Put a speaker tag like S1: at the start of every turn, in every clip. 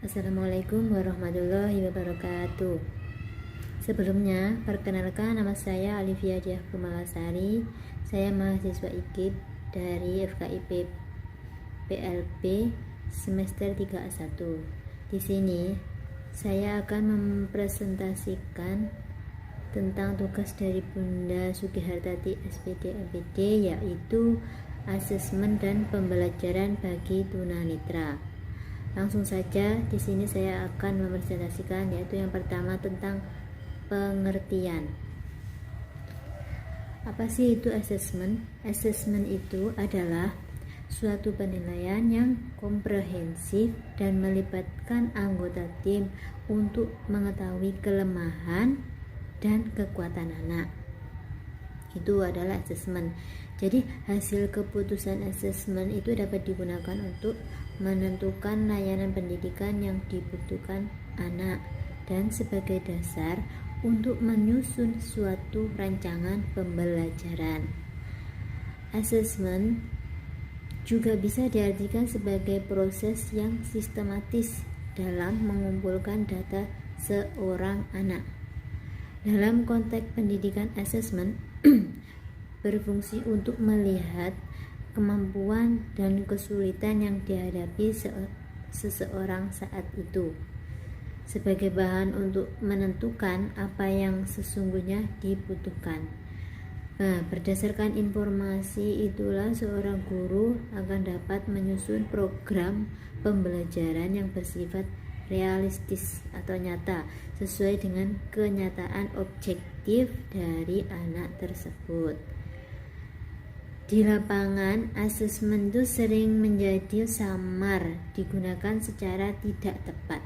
S1: Assalamualaikum warahmatullahi wabarakatuh. Sebelumnya, perkenalkan nama saya Alivia Diah Kumalasari. Saya mahasiswa IKIP dari FKIP PLB semester 3A1. Di sini, saya akan mempresentasikan tentang tugas dari Bunda Sugihartati SPD MPD, yaitu asesmen dan pembelajaran bagi tunanetra. Langsung saja, di sini saya akan mempresentasikan, yaitu yang pertama tentang pengertian. Apa sih itu asesmen? Asesmen itu adalah suatu penilaian yang komprehensif dan melibatkan anggota tim untuk mengetahui kelemahan dan kekuatan anak. Itu adalah asesmen. Jadi hasil keputusan asesmen itu dapat digunakan untuk menentukan layanan pendidikan yang dibutuhkan anak dan sebagai dasar untuk menyusun suatu rancangan pembelajaran. Asesmen juga bisa diartikan sebagai proses yang sistematis dalam mengumpulkan data seorang anak. Dalam konteks pendidikan, asesmen berfungsi untuk melihat kemampuan dan kesulitan yang dihadapi seseorang saat itu, sebagai bahan untuk menentukan apa yang sesungguhnya dibutuhkan. Berdasarkan informasi itulah seorang guru akan dapat menyusun program pembelajaran yang bersifat realistis atau nyata, sesuai dengan kenyataan objektif dari anak tersebut. Di lapangan, asesmen itu sering menjadi samar, digunakan secara tidak tepat.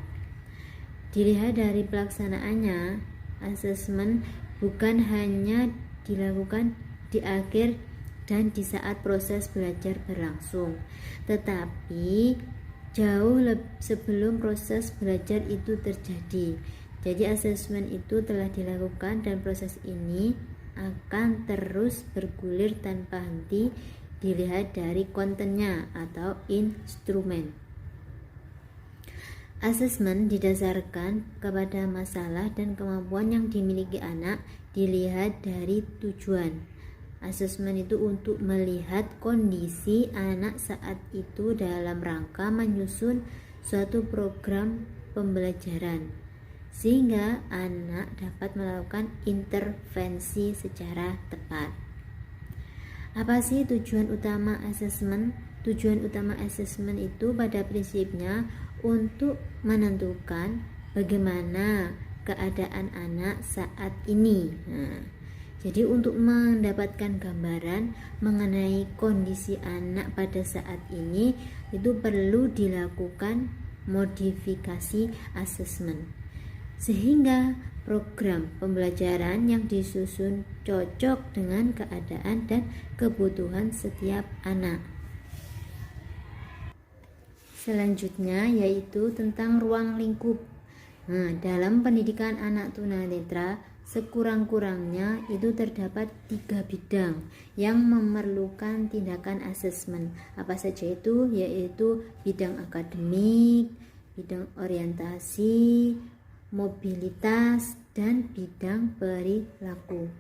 S1: Dilihat dari pelaksanaannya, asesmen bukan hanya dilakukan di akhir dan di saat proses belajar berlangsung, tetapi jauh sebelum proses belajar itu terjadi. Jadi asesmen itu telah dilakukan dan proses ini akan terus bergulir tanpa henti dilihat dari kontennya atau instrumen. Asesmen didasarkan kepada masalah dan kemampuan yang dimiliki anak, dilihat dari tujuan. Asesmen itu untuk melihat kondisi anak saat itu dalam rangka menyusun suatu program pembelajaran, sehingga anak dapat melakukan intervensi secara tepat. Apa sih tujuan utama asesmen? Tujuan utama asesmen itu pada prinsipnya untuk menentukan bagaimana keadaan anak saat ini. Jadi untuk mendapatkan gambaran mengenai kondisi anak pada saat ini, itu perlu dilakukan modifikasi asesmen, sehingga program pembelajaran yang disusun cocok dengan keadaan dan kebutuhan setiap anak. Selanjutnya yaitu tentang ruang lingkup. Dalam pendidikan anak tunanetra, sekurang-kurangnya itu terdapat 3 bidang yang memerlukan tindakan asesmen. Apa saja itu? Yaitu bidang akademik, bidang orientasi, mobilitas, dan bidang perilaku.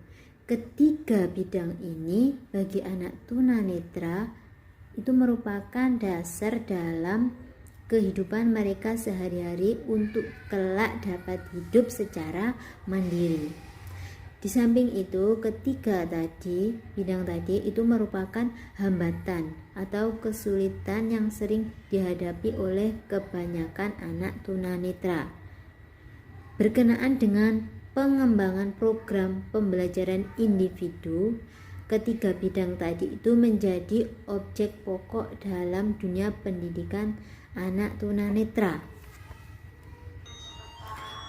S1: Ketiga bidang ini bagi anak tunanetra itu merupakan dasar dalam kehidupan mereka sehari-hari untuk kelak dapat hidup secara mandiri. Di samping itu, ketiga bidang tadi itu merupakan hambatan atau kesulitan yang sering dihadapi oleh kebanyakan anak tunanetra. Berkenaan dengan pengembangan program pembelajaran individu, ketiga bidang tadi itu menjadi objek pokok dalam dunia pendidikan anak tunanetra.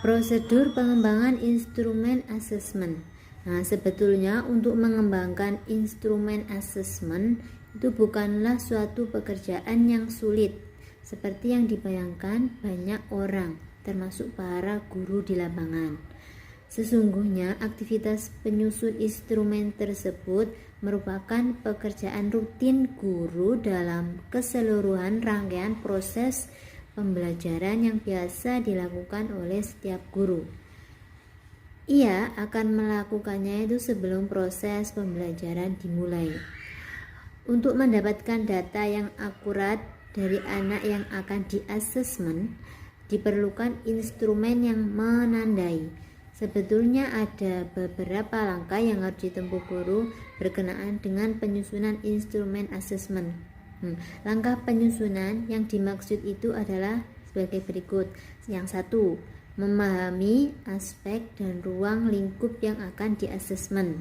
S1: Prosedur pengembangan instrumen asesmen. Sebetulnya untuk mengembangkan instrumen asesmen itu bukanlah suatu pekerjaan yang sulit seperti yang dibayangkan banyak orang, termasuk para guru di lapangan. Sesungguhnya aktivitas penyusun instrumen tersebut merupakan pekerjaan rutin guru dalam keseluruhan rangkaian proses pembelajaran yang biasa dilakukan oleh setiap guru. Ia akan melakukannya itu sebelum proses pembelajaran dimulai. Untuk mendapatkan data yang akurat dari anak yang akan di-assessment, diperlukan instrumen yang menandai. Sebetulnya ada beberapa langkah yang harus ditempuh guru berkenaan dengan penyusunan instrumen assessment. Langkah penyusunan yang dimaksud itu adalah sebagai berikut. Yang satu, memahami aspek dan ruang lingkup yang akan di-assessment.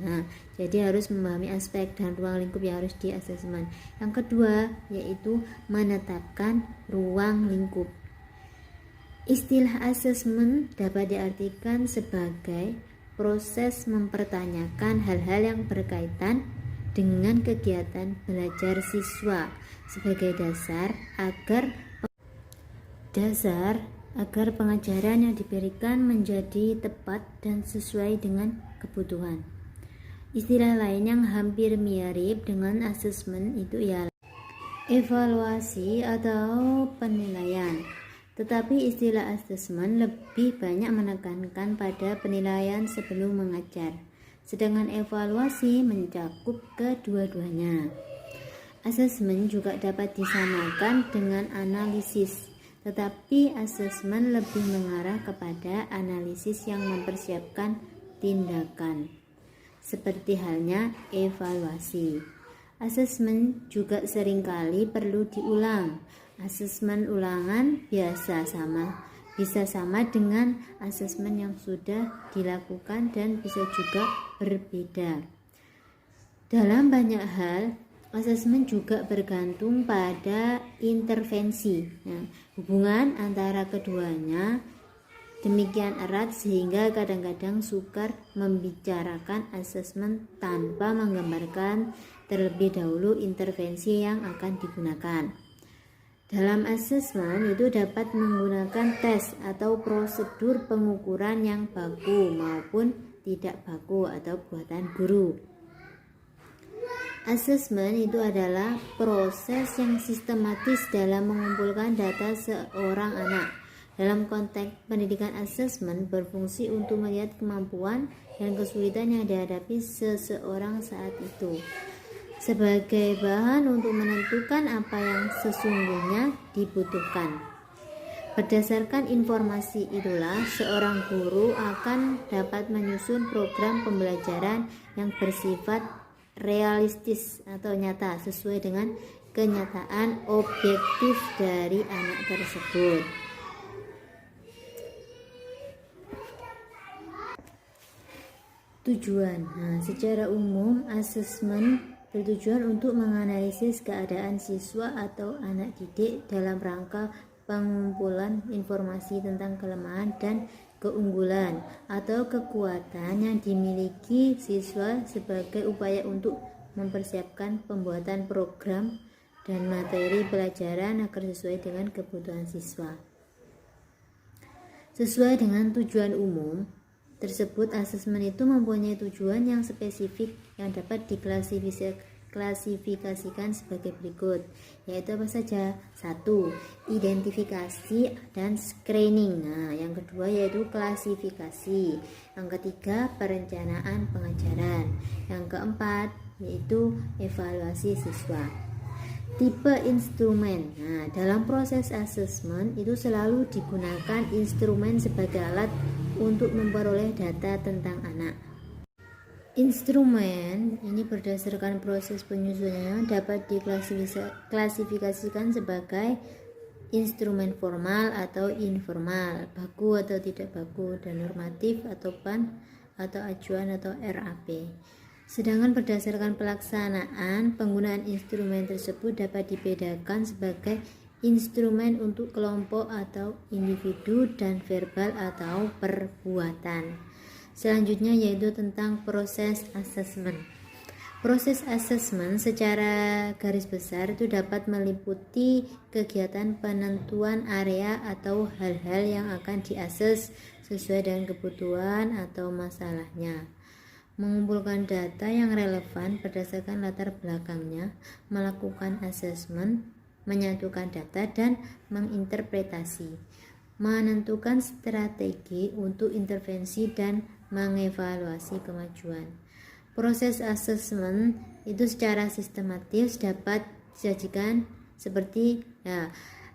S1: Jadi harus memahami aspek dan ruang lingkup yang harus di-assessment. Yang kedua, yaitu menetapkan ruang lingkup. Istilah assessment dapat diartikan sebagai proses mempertanyakan hal-hal yang berkaitan dengan kegiatan belajar siswa sebagai dasar agar pengajaran yang diberikan menjadi tepat dan sesuai dengan kebutuhan. Istilah lain yang hampir mirip dengan assessment itu ialah evaluasi atau penilaian. Tetapi istilah assessment lebih banyak menekankan pada penilaian sebelum mengajar, sedangkan evaluasi mencakup kedua-duanya. Assessment juga dapat disamakan dengan analisis, tetapi assessment lebih mengarah kepada analisis yang mempersiapkan tindakan, seperti halnya evaluasi. Assessment juga seringkali perlu diulang. Asesmen ulangan bisa sama dengan asesmen yang sudah dilakukan dan bisa juga berbeda. Dalam banyak hal, asesmen juga bergantung pada intervensi. Hubungan antara keduanya demikian erat sehingga kadang-kadang sukar membicarakan asesmen tanpa menggambarkan terlebih dahulu intervensi yang akan digunakan. Dalam asesmen itu dapat menggunakan tes atau prosedur pengukuran yang baku maupun tidak baku atau buatan guru. Asesmen itu adalah proses yang sistematis dalam mengumpulkan data seorang anak. Dalam konteks pendidikan, asesmen berfungsi untuk melihat kemampuan dan kesulitan yang dihadapi seseorang saat itu, sebagai bahan untuk menentukan apa yang sesungguhnya dibutuhkan. Berdasarkan informasi itulah, seorang guru akan dapat menyusun program pembelajaran yang bersifat realistis atau nyata sesuai dengan kenyataan objektif dari anak tersebut. Tujuan. Secara umum, asesmen bertujuan untuk menganalisis keadaan siswa atau anak didik dalam rangka pengumpulan informasi tentang kelemahan dan keunggulan atau kekuatan yang dimiliki siswa sebagai upaya untuk mempersiapkan pembuatan program dan materi pelajaran agar sesuai dengan kebutuhan siswa. Sesuai dengan tujuan umum tersebut, asesmen itu mempunyai tujuan yang spesifik yang dapat diklasifikasikan sebagai berikut, yaitu apa saja? 1. Identifikasi dan screening. Yang kedua yaitu klasifikasi. Yang ketiga, perencanaan pengajaran. Yang keempat yaitu evaluasi siswa. Tipe instrumen. Dalam proses asesmen itu selalu digunakan instrumen sebagai alat untuk memperoleh data tentang anak. Instrumen ini berdasarkan proses penyusunannya dapat diklasifikasikan sebagai instrumen formal atau informal, baku atau tidak baku, dan normatif atau PAN atau acuan atau RAP. Sedangkan berdasarkan pelaksanaan, penggunaan instrumen tersebut dapat dibedakan sebagai instrumen untuk kelompok atau individu dan verbal atau perbuatan. Selanjutnya yaitu tentang proses asesmen. Proses asesmen secara garis besar itu dapat meliputi kegiatan penentuan area atau hal-hal yang akan diakses sesuai dengan kebutuhan atau masalahnya, mengumpulkan data yang relevan berdasarkan latar belakangnya, melakukan asesmen, menyatukan data dan menginterpretasi, menentukan strategi untuk intervensi dan mengevaluasi kemajuan. Proses asesmen itu secara sistematis dapat disajikan seperti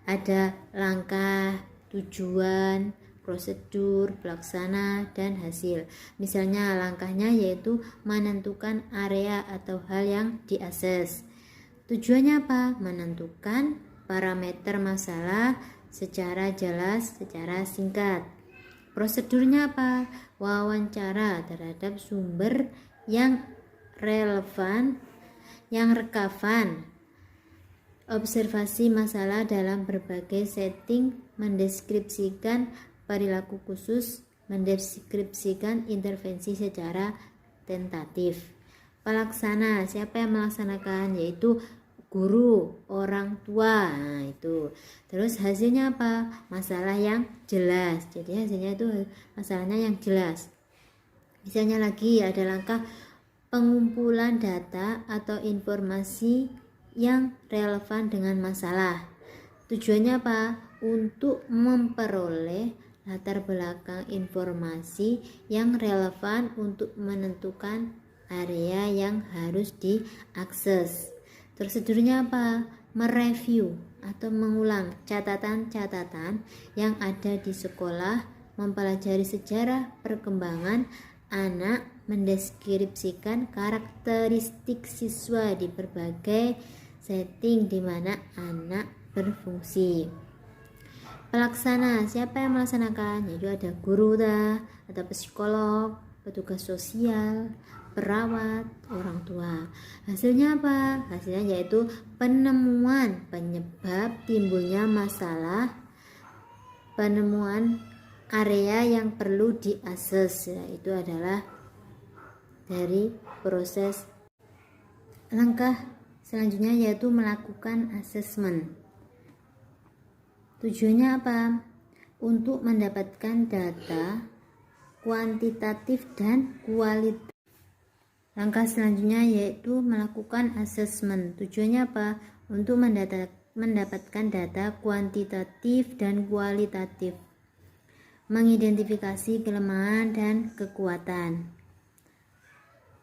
S1: ada langkah, tujuan, prosedur, pelaksana, dan hasil. Misalnya langkahnya yaitu menentukan area atau hal yang diakses. Tujuannya apa? Menentukan parameter masalah secara jelas, secara singkat. Prosedurnya apa? Wawancara terhadap sumber yang relevan, yang relevan. Observasi masalah dalam berbagai setting, mendeskripsikan perilaku khusus, mendeskripsikan intervensi secara tentatif. Pelaksana, siapa yang melaksanakan? Yaitu guru, orang tua. Nah, itu. Terus hasilnya apa? Masalah yang jelas. Jadi hasilnya itu masalahnya yang jelas. Misalnya lagi ada langkah pengumpulan data atau informasi yang relevan dengan masalah. Tujuannya apa? Untuk memperoleh latar belakang informasi yang relevan untuk menentukan area yang harus diakses. Prosedurnya apa? Mereview atau mengulang catatan-catatan yang ada di sekolah, mempelajari sejarah perkembangan anak, mendeskripsikan karakteristik siswa di berbagai setting di mana anak berfungsi. Pelaksana, siapa yang melaksanakan? Yaitu ada guru atau psikolog, petugas sosial, perawat, orang tua. Hasilnya apa? Hasilnya yaitu penemuan penyebab timbulnya masalah, penemuan area yang perlu diakses, itu adalah dari proses. Langkah selanjutnya yaitu melakukan asesmen. Tujuannya apa? Untuk mendapatkan data kuantitatif dan kualitatif. Langkah selanjutnya yaitu melakukan asesmen. Tujuannya apa? Untuk mendapatkan data kuantitatif dan kualitatif, mengidentifikasi kelemahan dan kekuatan.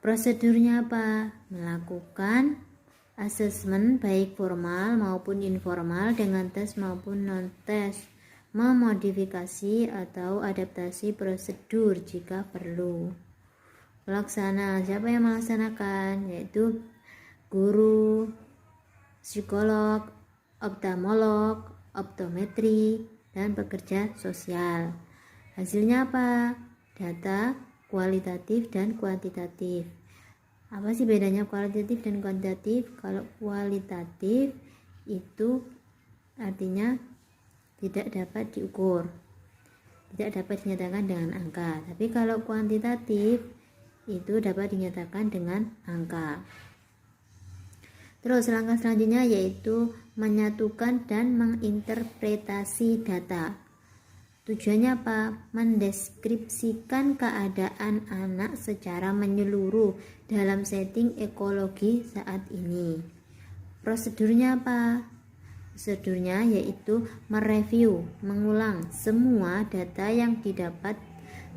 S1: Prosedurnya apa? Melakukan asesmen baik formal maupun informal dengan tes maupun non-tes, memodifikasi atau adaptasi prosedur jika perlu. Pelaksana, siapa yang melaksanakan? Yaitu guru, psikolog, oftalmolog, optometri, dan pekerja sosial. Hasilnya apa? Data kualitatif dan kuantitatif. Apa sih bedanya kualitatif dan kuantitatif? Kalau kualitatif itu artinya tidak dapat diukur, tidak dapat dinyatakan dengan angka. Tapi kalau kuantitatif itu dapat dinyatakan dengan angka. Terus langkah selanjutnya yaitu menyatukan dan menginterpretasi data. Tujuannya apa? Mendeskripsikan keadaan anak secara menyeluruh dalam setting ekologi saat ini. Prosedurnya apa? Prosedurnya yaitu mereview, mengulang semua data yang didapat,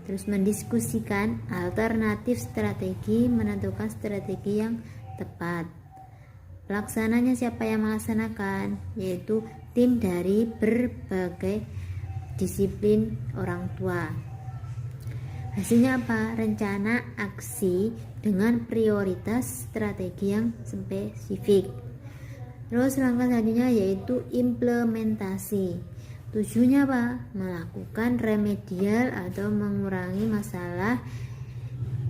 S1: terus mendiskusikan alternatif strategi, menentukan strategi yang tepat. Pelaksananya siapa yang melaksanakan? Yaitu tim dari berbagai disiplin orang tua. Hasilnya apa? Rencana aksi dengan prioritas strategi yang spesifik. Terus langkah selanjutnya yaitu implementasi. Tujuannya apa? Melakukan remedial atau mengurangi masalah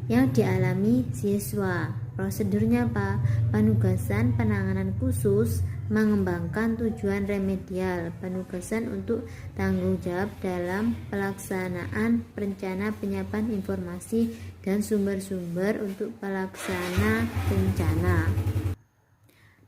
S1: yang dialami siswa. Prosedurnya apa? Penugasan penanganan khusus, mengembangkan tujuan remedial, penugasan untuk tanggung jawab dalam pelaksanaan rencana penyiapan informasi dan sumber-sumber untuk pelaksana rencana.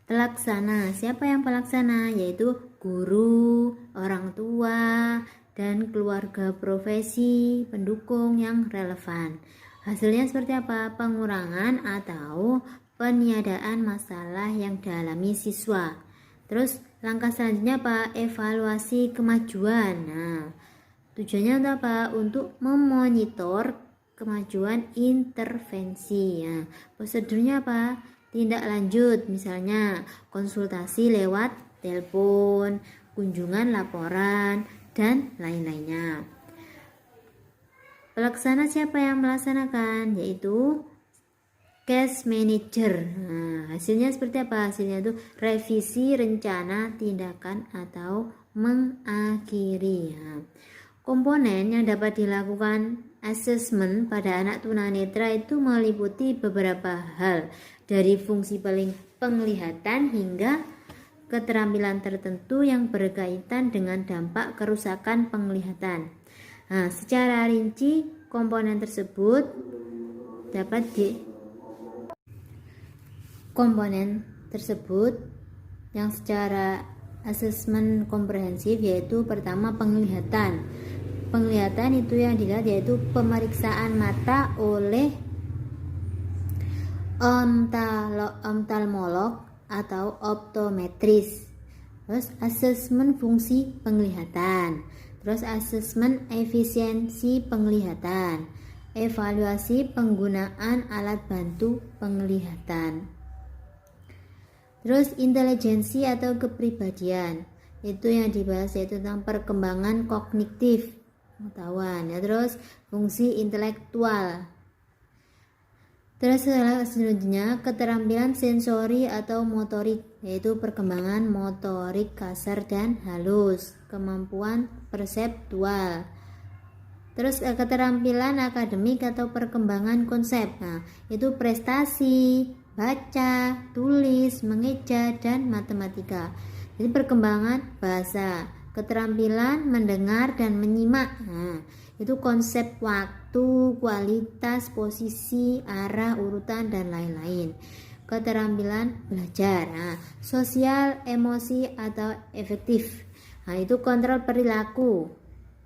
S1: Pelaksana, siapa yang pelaksana? Yaitu guru, orang tua, dan keluarga profesi pendukung yang relevan. Hasilnya seperti apa? Pengurangan atau peniadaan masalah yang dialami siswa. Terus Langkah selanjutnya apa? Evaluasi kemajuan. Nah, tujuannya untuk apa? Untuk memonitor kemajuan intervensi. Nah, prosedurnya apa? Tindak lanjut, misalnya konsultasi lewat telepon, kunjungan laporan, dan lain-lainnya. Pelaksana siapa yang melaksanakan? Yaitu case manager. Nah, hasilnya seperti apa? Hasilnya itu revisi rencana tindakan atau mengakhiri. Nah, komponen yang dapat dilakukan asesmen pada anak tunanetra itu meliputi beberapa hal, dari fungsi penglihatan hingga keterampilan tertentu yang berkaitan dengan dampak kerusakan penglihatan. Nah, secara rinci komponen tersebut yang secara asesmen komprehensif, yaitu pertama penglihatan. Penglihatan itu yang dilihat yaitu pemeriksaan mata oleh oftalmolog atau optometris. Terus asesmen fungsi penglihatan. Terus asesmen efisiensi penglihatan. Evaluasi penggunaan alat bantu penglihatan. Terus intelijensi atau kepribadian, itu yang dibahas yaitu tentang perkembangan kognitif pengetahuan ya. Terus fungsi intelektual. Terus selanjutnya keterampilan sensori atau motorik, yaitu perkembangan motorik kasar dan halus, kemampuan perseptual. Terus keterampilan akademik atau perkembangan konsep, nah itu prestasi, baca, tulis, mengeja, dan matematika. Jadi perkembangan bahasa, keterampilan mendengar dan menyimak, nah itu konsep waktu, kualitas, posisi, arah, urutan, dan lain-lain. Keterampilan belajar, nah, sosial, emosi, atau efektif, nah itu kontrol perilaku,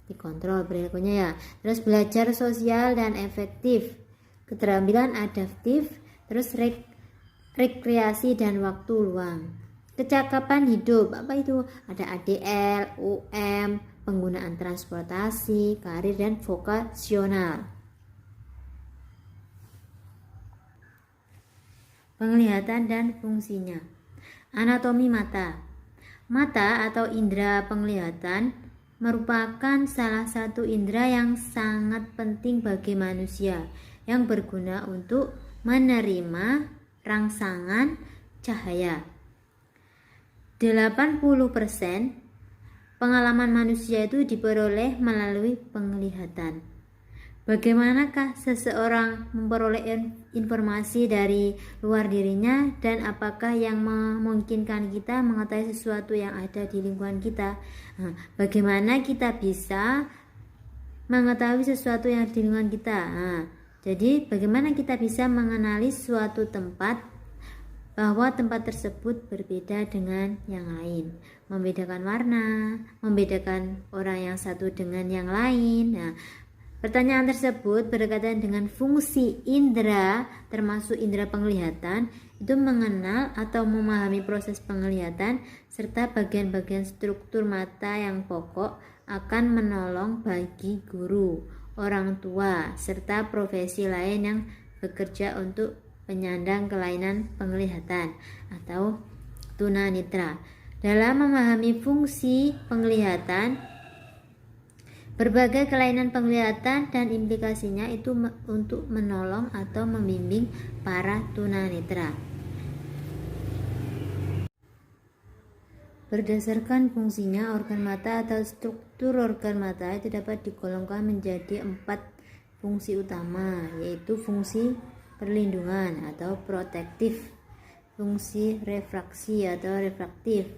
S1: dikontrol perilakunya ya. Terus belajar sosial dan efektif, keterampilan adaptif, terus rekreasi dan waktu luang. Kecakapan hidup, apa itu? Ada ADL, UM, penggunaan transportasi, karir, dan vokasional. Penglihatan dan fungsinya. Anatomi mata. Mata atau indera penglihatan merupakan salah satu indera yang sangat penting bagi manusia, yang berguna untuk menerima rangsangan cahaya. 80% pengalaman manusia itu diperoleh melalui penglihatan. Bagaimanakah seseorang memperoleh informasi dari luar dirinya, dan apakah yang memungkinkan kita mengetahui sesuatu yang ada di lingkungan kita? Nah, bagaimana kita bisa mengetahui sesuatu yang ada di lingkungan kita? Nah, jadi bagaimana kita bisa mengenali suatu tempat, bahwa tempat tersebut berbeda dengan yang lain, membedakan warna, membedakan orang yang satu dengan yang lain. Nah, pertanyaan tersebut berkaitan dengan fungsi indera, termasuk indera penglihatan, itu mengenal atau memahami proses penglihatan serta bagian-bagian struktur mata yang pokok akan menolong bagi guru, orang tua, serta profesi lain yang bekerja untuk penyandang kelainan penglihatan atau tunanetra. Dalam memahami fungsi penglihatan, berbagai kelainan penglihatan dan implikasinya itu untuk menolong atau membimbing para tunanetra. Berdasarkan fungsinya, organ mata atau struktur organ mata itu dapat digolongkan menjadi 4 fungsi utama, yaitu fungsi perlindungan atau protektif, fungsi refraksi atau refraktif,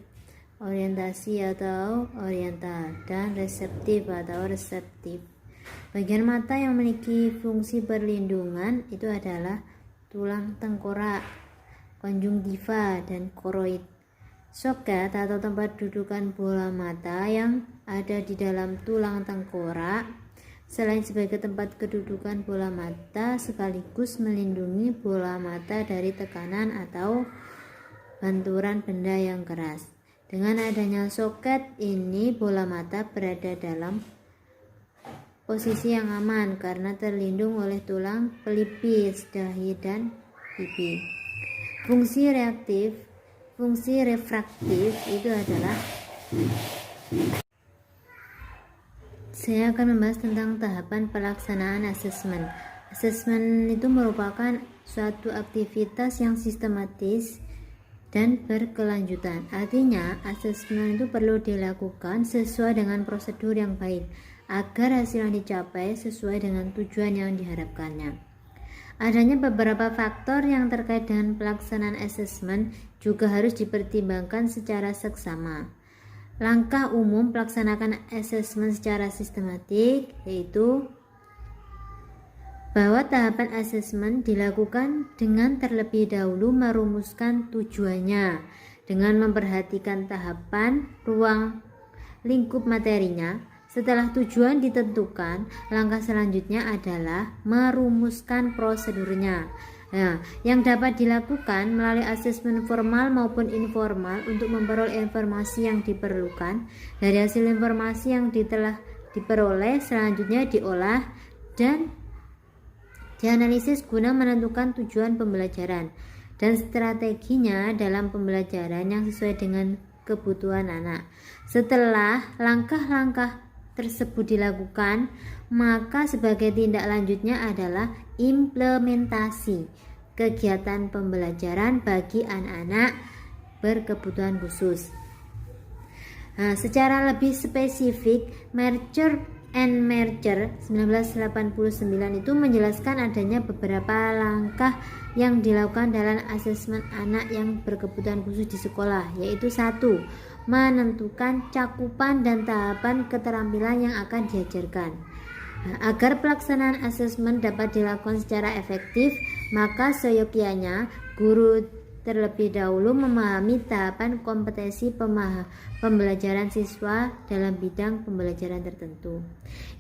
S1: orientasi atau oriental, dan reseptif atau reseptif. Bagian mata yang memiliki fungsi perlindungan itu adalah tulang tengkorak, konjungtiva, dan koroid. Soket atau tempat dudukan bola mata yang ada di dalam tulang tengkorak selain sebagai tempat kedudukan bola mata, sekaligus melindungi bola mata dari tekanan atau benturan benda yang keras. Dengan adanya soket ini, bola mata berada dalam posisi yang aman karena terlindung oleh tulang pelipis, dahi, dan pipi. Fungsi refraktif itu adalah, saya akan membahas tentang tahapan pelaksanaan asesmen. Asesmen itu merupakan suatu aktivitas yang sistematis dan berkelanjutan. Artinya, asesmen itu perlu dilakukan sesuai dengan prosedur yang baik agar hasil yang dicapai sesuai dengan tujuan yang diharapkannya. Adanya beberapa faktor yang terkait dengan pelaksanaan asesmen juga harus dipertimbangkan secara seksama. Langkah umum pelaksanakan asesmen secara sistematik yaitu bahwa tahapan asesmen dilakukan dengan terlebih dahulu merumuskan tujuannya dengan memperhatikan tahapan, ruang, lingkup materinya. Setelah tujuan ditentukan, langkah selanjutnya adalah merumuskan prosedurnya. Nah, yang dapat dilakukan melalui asesmen formal maupun informal untuk memperoleh informasi yang diperlukan. Dari hasil informasi yang telah diperoleh, selanjutnya diolah dan dianalisis guna menentukan tujuan pembelajaran dan strateginya dalam pembelajaran yang sesuai dengan kebutuhan anak. Setelah langkah-langkah tersebut dilakukan, maka sebagai tindak lanjutnya adalah implementasi kegiatan pembelajaran bagi anak-anak berkebutuhan khusus. Nah, secara lebih spesifik, Mercer 1989 itu menjelaskan adanya beberapa langkah yang dilakukan dalam asesmen anak yang berkebutuhan khusus di sekolah, yaitu 1. Menentukan cakupan dan tahapan keterampilan yang akan diajarkan. Nah, agar pelaksanaan asesmen dapat dilakukan secara efektif, maka seyogyanya guru terlebih dahulu memahami tahapan kompetensi pembelajaran siswa dalam bidang pembelajaran tertentu.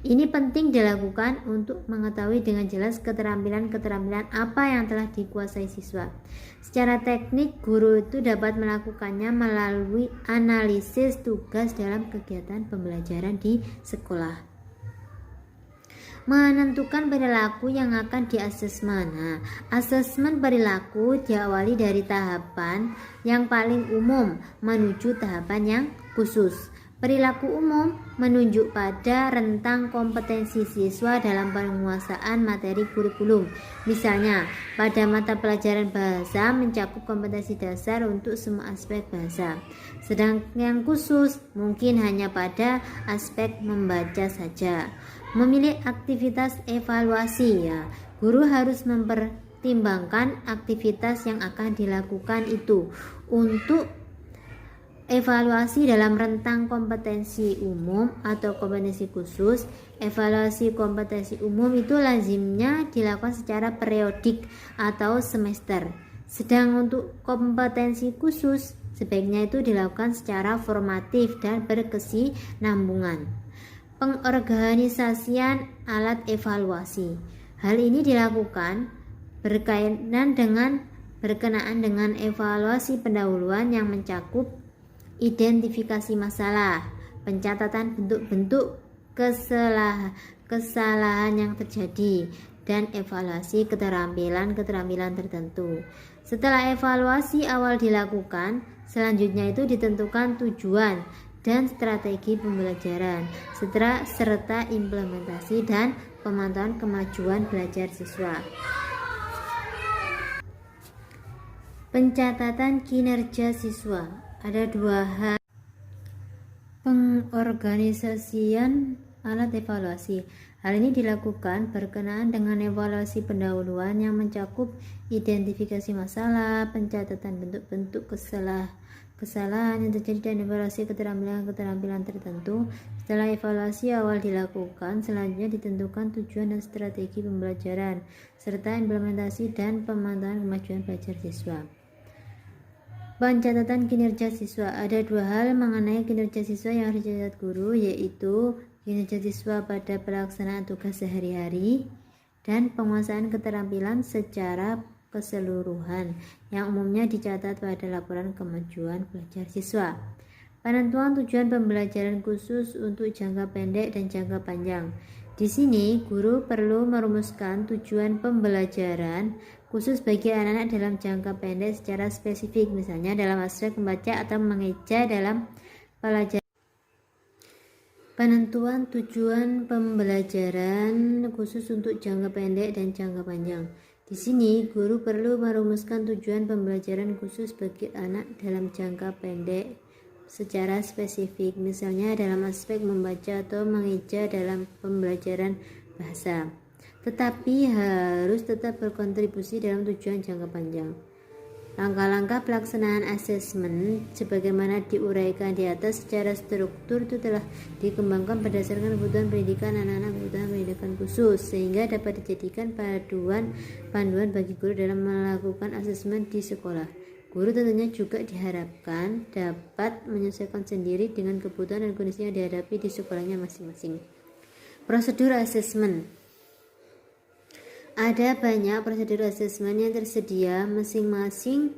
S1: Ini penting dilakukan untuk mengetahui dengan jelas keterampilan-keterampilan apa yang telah dikuasai siswa. Secara teknik, guru itu dapat melakukannya melalui analisis tugas dalam kegiatan pembelajaran di sekolah. Menentukan perilaku yang akan diasesmen. Nah, asesmen perilaku diawali dari tahapan yang paling umum menuju tahapan yang khusus. Perilaku umum menunjuk pada rentang kompetensi siswa dalam penguasaan materi kurikulum. Misalnya, pada mata pelajaran bahasa mencakup kompetensi dasar untuk semua aspek bahasa. Sedangkan yang khusus mungkin hanya pada aspek membaca saja. Memilih aktivitas evaluasi, ya, guru harus mempertimbangkan aktivitas yang akan dilakukan itu untuk evaluasi dalam rentang kompetensi umum atau kompetensi khusus. Evaluasi kompetensi umum itu lazimnya dilakukan secara periodik atau semester. Sedang untuk kompetensi khusus sebaiknya itu dilakukan secara formatif dan berkesinambungan. Pengorganisasian alat evaluasi. Hal ini dilakukan berkenaan dengan evaluasi pendahuluan yang mencakup identifikasi masalah, pencatatan bentuk-bentuk kesalahan yang terjadi, dan evaluasi keterampilan tertentu. Setelah evaluasi awal dilakukan, selanjutnya itu ditentukan tujuan dan strategi pembelajaran, serta implementasi dan pemantauan kemajuan belajar siswa. Pencatatan kinerja siswa. Ada 2 hal. Pengorganisasian alat evaluasi. Hal ini dilakukan berkenaan dengan evaluasi pendahuluan yang mencakup identifikasi masalah, pencatatan bentuk-bentuk kesalahan yang terjadi, dan evaluasi keterampilan tertentu. Setelah evaluasi awal dilakukan, selanjutnya ditentukan tujuan dan strategi pembelajaran, serta implementasi dan pemantauan kemajuan belajar siswa. Pencatatan kinerja siswa. Ada 2 hal mengenai kinerja siswa yang harus dicatat guru, yaitu kinerja siswa pada pelaksanaan tugas sehari-hari dan penguasaan keterampilan secara keseluruhan yang umumnya dicatat pada laporan kemajuan belajar siswa. Penentuan tujuan pembelajaran khusus untuk jangka pendek dan jangka panjang. Di sini, guru perlu merumuskan tujuan pembelajaran khusus bagi anak-anak dalam jangka pendek secara spesifik, misalnya dalam aspek membaca atau mengeja dalam pelajaran. Penentuan tujuan pembelajaran khusus untuk jangka pendek dan jangka panjang. Di sini, guru perlu merumuskan tujuan pembelajaran khusus bagi anak dalam jangka pendek secara spesifik, misalnya dalam aspek membaca atau mengeja dalam pembelajaran bahasa, tetapi harus tetap berkontribusi dalam tujuan jangka panjang. Langkah-langkah pelaksanaan asesmen sebagaimana diuraikan di atas secara struktur itu telah dikembangkan berdasarkan kebutuhan pendidikan anak-anak kebutuhan pendidikan khusus, sehingga dapat dijadikan panduan bagi guru dalam melakukan asesmen di sekolah. Guru tentunya juga diharapkan dapat menyesuaikan sendiri dengan kebutuhan dan kondisi yang dihadapi di sekolahnya masing-masing. Prosedur asesmen. Ada banyak prosedur asesmen yang tersedia, masing-masing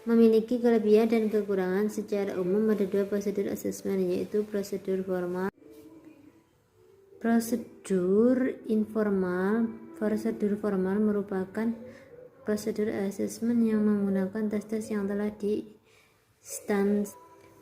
S1: memiliki kelebihan dan kekurangan. Secara umum ada dua prosedur asesmen, yaitu prosedur formal, prosedur informal. Prosedur formal merupakan prosedur asesmen yang menggunakan tes-tes yang telah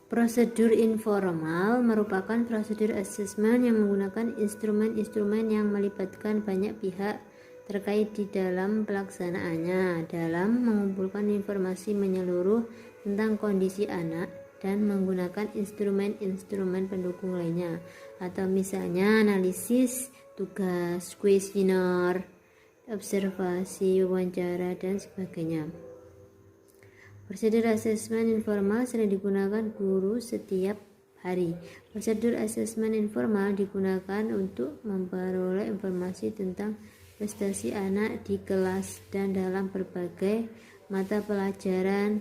S1: Prosedur informal merupakan prosedur asesmen yang menggunakan instrumen-instrumen yang melibatkan banyak pihak terkait di dalam pelaksanaannya, dalam mengumpulkan informasi menyeluruh tentang kondisi anak dan menggunakan instrumen-instrumen pendukung lainnya, atau misalnya analisis, tugas, kuesioner, observasi, wawancara, dan sebagainya. Prosedur asesmen informal sering digunakan guru setiap hari. Prosedur asesmen informal digunakan untuk memperoleh informasi tentang prestasi anak di kelas dan dalam berbagai mata pelajaran.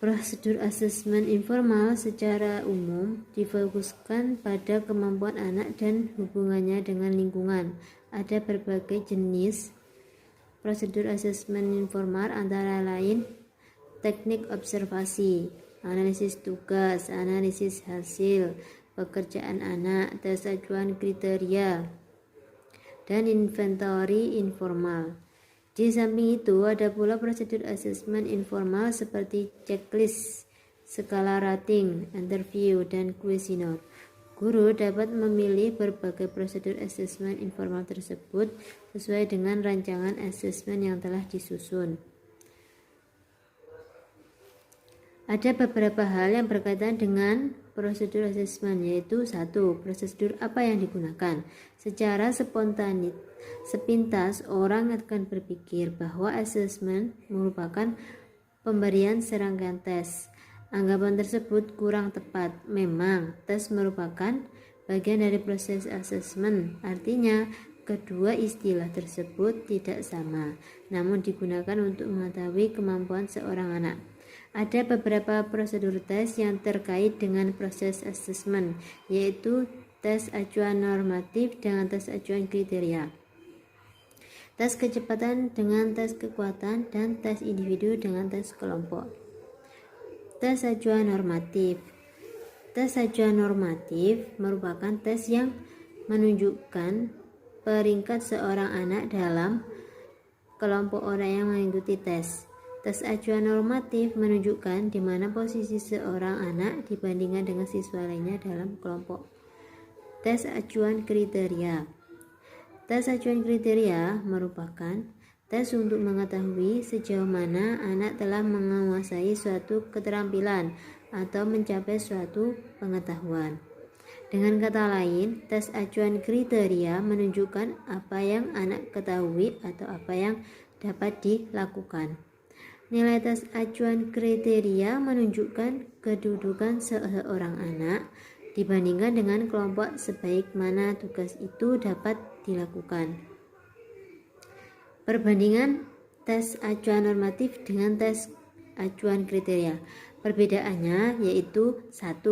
S1: Prosedur asesmen informal secara umum difokuskan pada kemampuan anak dan hubungannya dengan lingkungan. Ada berbagai jenis prosedur asesmen informal, antara lain teknik observasi, analisis tugas, analisis hasil pekerjaan anak, tes acuan kriteria, dan inventory informal. Di samping itu, ada pula prosedur asesmen informal seperti checklist, skala rating, interview, dan kuesioner. Guru dapat memilih berbagai prosedur asesmen informal tersebut sesuai dengan rancangan asesmen yang telah disusun. Ada beberapa hal yang berkaitan dengan prosedur asesmen, yaitu 1. Prosedur apa yang digunakan? Secara sepintas orang akan berpikir bahwa asesmen merupakan pemberian serangkaian tes. Anggapan tersebut kurang tepat. Memang, tes merupakan bagian dari proses asesmen. Artinya, kedua istilah tersebut tidak sama, namun digunakan untuk mengetahui kemampuan seorang anak. Ada beberapa prosedur tes yang terkait dengan proses asesmen, yaitu tes acuan normatif dengan tes acuan kriteria, tes kecepatan dengan tes kekuatan, dan tes individu dengan tes kelompok. Tes acuan normatif. Tes acuan normatif merupakan tes yang menunjukkan peringkat seorang anak dalam kelompok orang yang mengikuti tes. Tes acuan normatif menunjukkan di mana posisi seorang anak dibandingkan dengan siswa lainnya dalam kelompok. Tes acuan kriteria. Tes acuan kriteria merupakan tes untuk mengetahui sejauh mana anak telah menguasai suatu keterampilan atau mencapai suatu pengetahuan. Dengan kata lain, tes acuan kriteria menunjukkan apa yang anak ketahui atau apa yang dapat dilakukan. Nilai tes acuan kriteria menunjukkan kedudukan seorang anak dibandingkan dengan kelompok sebaik mana tugas itu dapat dilakukan. Perbandingan tes acuan normatif dengan tes acuan kriteria. Perbedaannya yaitu 1.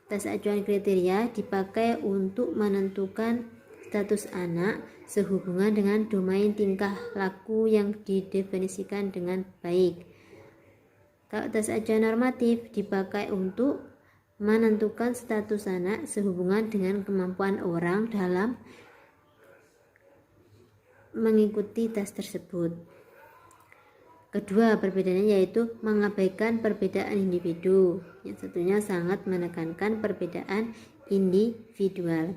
S1: Tes acuan kriteria dipakai untuk menentukan status anak sehubungan dengan domain tingkah laku yang didefinisikan dengan baik. Kalau tes acuan normatif dipakai untuk menentukan status anak sehubungan dengan kemampuan orang dalam mengikuti tes tersebut. Kedua, perbedaannya yaitu mengabaikan perbedaan individu. Yang satunya sangat menekankan perbedaan individual.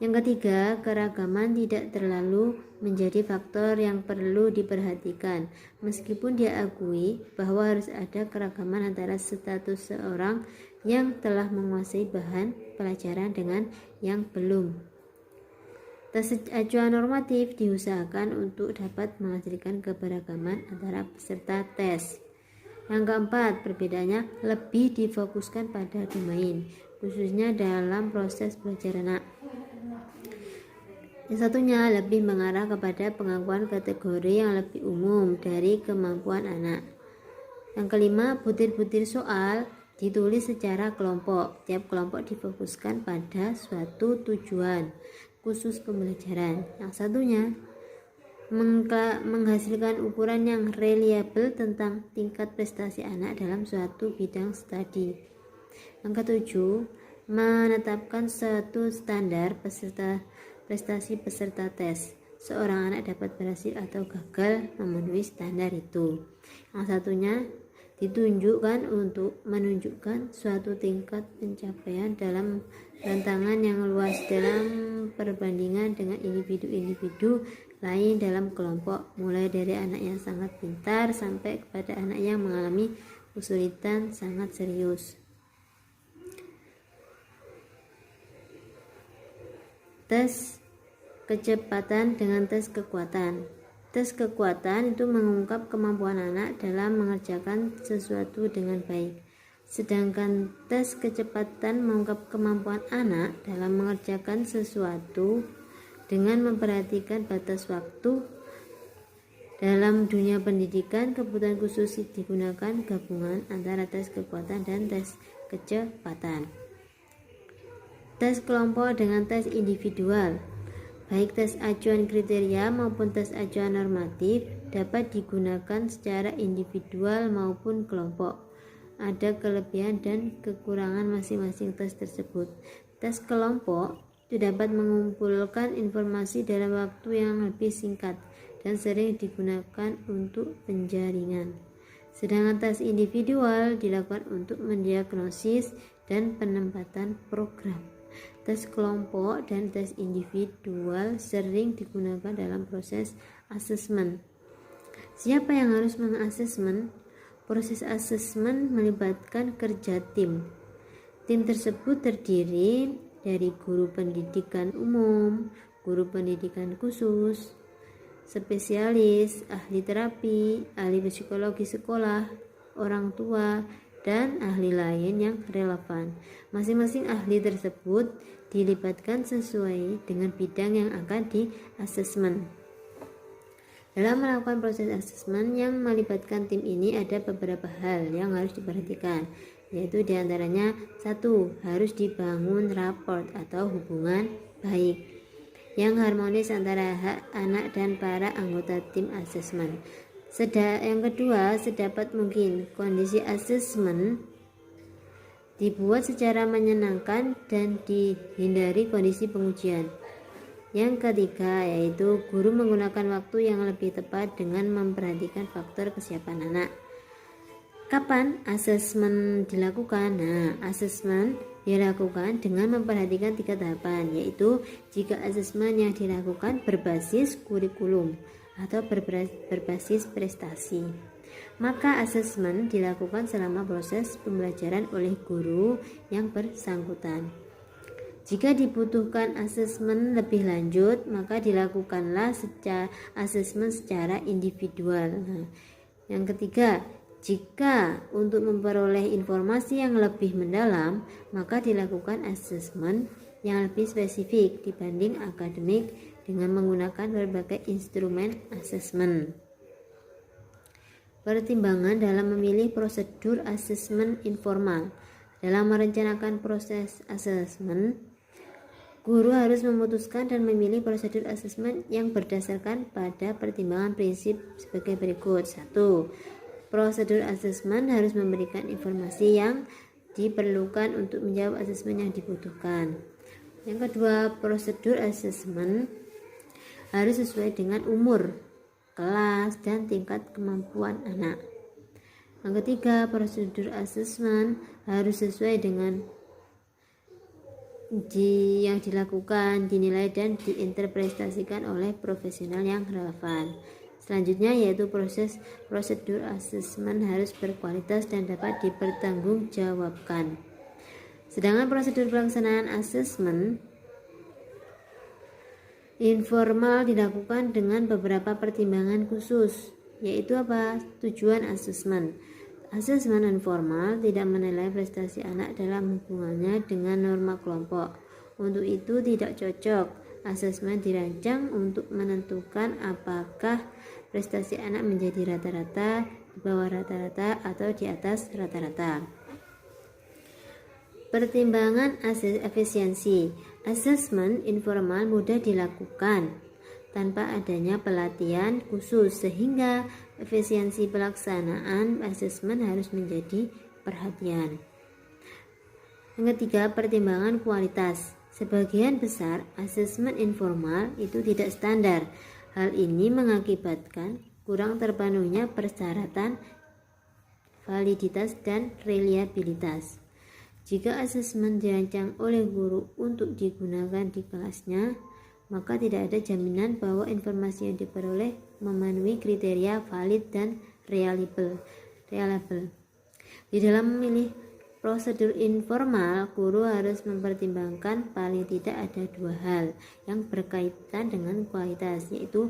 S1: Yang ketiga, keragaman tidak terlalu menjadi faktor yang perlu diperhatikan, meskipun diakui bahwa harus ada keragaman antara status seorang yang telah menguasai bahan pelajaran dengan yang belum. Tes acuan normatif diusahakan untuk dapat menghasilkan keberagaman antara peserta tes. Yang keempat, perbedaannya lebih difokuskan pada domain, khususnya dalam proses belajar anak. Yang satunya lebih mengarah kepada pengakuan kategori yang lebih umum dari kemampuan anak. Yang kelima, butir-butir soal ditulis secara kelompok. Tiap kelompok difokuskan pada suatu tujuan khusus pembelajaran. Yang satunya menghasilkan ukuran yang reliable tentang tingkat prestasi anak dalam suatu bidang studi. Yang ketujuh, menetapkan suatu standar prestasi peserta tes. Seorang anak dapat berhasil atau gagal memenuhi standar itu. Yang satunya ditunjukkan untuk menunjukkan suatu tingkat pencapaian dalam tantangan yang luas dalam perbandingan dengan individu-individu lain dalam kelompok, mulai dari anak yang sangat pintar sampai kepada anak yang mengalami kesulitan sangat serius. Tes kecepatan dengan tes kekuatan. Tes kekuatan itu mengungkap kemampuan anak dalam mengerjakan sesuatu dengan baik. Sedangkan tes kecepatan mengungkap kemampuan anak dalam mengerjakan sesuatu dengan memperhatikan batas waktu. Dalam dunia pendidikan, kebutuhan khusus digunakan gabungan antara tes kekuatan dan tes kecepatan. Tes kelompok dengan tes individual. Baik tes acuan kriteria maupun tes acuan normatif dapat digunakan secara individual maupun kelompok. Ada kelebihan dan kekurangan masing-masing tes tersebut. Tes kelompok itu dapat mengumpulkan informasi dalam waktu yang lebih singkat dan sering digunakan untuk penjaringan. Sedangkan tes individual dilakukan untuk mendiagnosis dan penempatan program. Tes kelompok dan tes individual sering digunakan dalam proses asesmen. Siapa yang harus mengasesmen? Proses asesmen melibatkan kerja tim. Tim tersebut terdiri dari guru pendidikan umum, guru pendidikan khusus, spesialis, ahli terapi, ahli psikologi sekolah, orang tua, dan ahli lain yang relevan. Masing-masing ahli tersebut dilibatkan sesuai dengan bidang yang akan di-asesmen. Dalam melakukan proses asesmen yang melibatkan tim ini ada beberapa hal yang harus diperhatikan, yaitu diantaranya 1. Harus dibangun raport atau hubungan baik yang harmonis antara anak dan para anggota tim asesmen. Yang kedua, sedapat mungkin kondisi asesmen dibuat secara menyenangkan dan dihindari kondisi pengujian. Yang ketiga, yaitu guru menggunakan waktu yang lebih tepat dengan memperhatikan faktor kesiapan anak. Kapan asesmen dilakukan? Asesmen dilakukan dengan memperhatikan 3 tahapan, yaitu jika asesmen yang dilakukan berbasis kurikulum atau berbasis prestasi, maka asesmen dilakukan selama proses pembelajaran oleh guru yang bersangkutan. Jika dibutuhkan asesmen lebih lanjut, maka dilakukanlah asesmen secara individual. Yang ketiga, jika untuk memperoleh informasi yang lebih mendalam, maka dilakukan asesmen yang lebih spesifik dibanding akademik dengan menggunakan berbagai instrumen asesmen. Pertimbangan dalam memilih prosedur asesmen informal. Dalam merencanakan proses asesmen, guru harus memutuskan dan memilih prosedur asesmen yang berdasarkan pada pertimbangan prinsip sebagai berikut. 1. Prosedur asesmen harus memberikan informasi yang diperlukan untuk menjawab asesmen yang dibutuhkan. Yang kedua, prosedur asesmen harus sesuai dengan umur, kelas, dan tingkat kemampuan anak. Yang ketiga, prosedur asesmen harus sesuai dengan yang dilakukan, dinilai, dan diinterpretasikan oleh profesional yang relevan. Selanjutnya yaitu prosedur asesmen harus berkualitas dan dapat dipertanggungjawabkan. Sedangkan prosedur pelaksanaan asesmen informal dilakukan dengan beberapa pertimbangan khusus, yaitu apa? Tujuan asesmen. Asesmen informal tidak menilai prestasi anak dalam hubungannya dengan norma kelompok. Untuk itu tidak cocok. Asesmen dirancang untuk menentukan apakah prestasi anak menjadi rata-rata, di bawah rata-rata, atau di atas rata-rata. Pertimbangan efisiensi. Asesmen informal mudah dilakukan tanpa adanya pelatihan khusus, sehingga efisiensi pelaksanaan asesmen harus menjadi perhatian. Yang ketiga, pertimbangan kualitas. Sebagian besar asesmen informal itu tidak standar. Hal ini mengakibatkan kurang terpenuhnya persyaratan validitas dan reliabilitas. Jika asesmen dirancang oleh guru untuk digunakan di kelasnya, maka tidak ada jaminan bahwa informasi yang diperoleh memenuhi kriteria valid dan reliable. Di dalam memilih prosedur informal, guru harus mempertimbangkan paling tidak ada dua hal yang berkaitan dengan kualitas, yaitu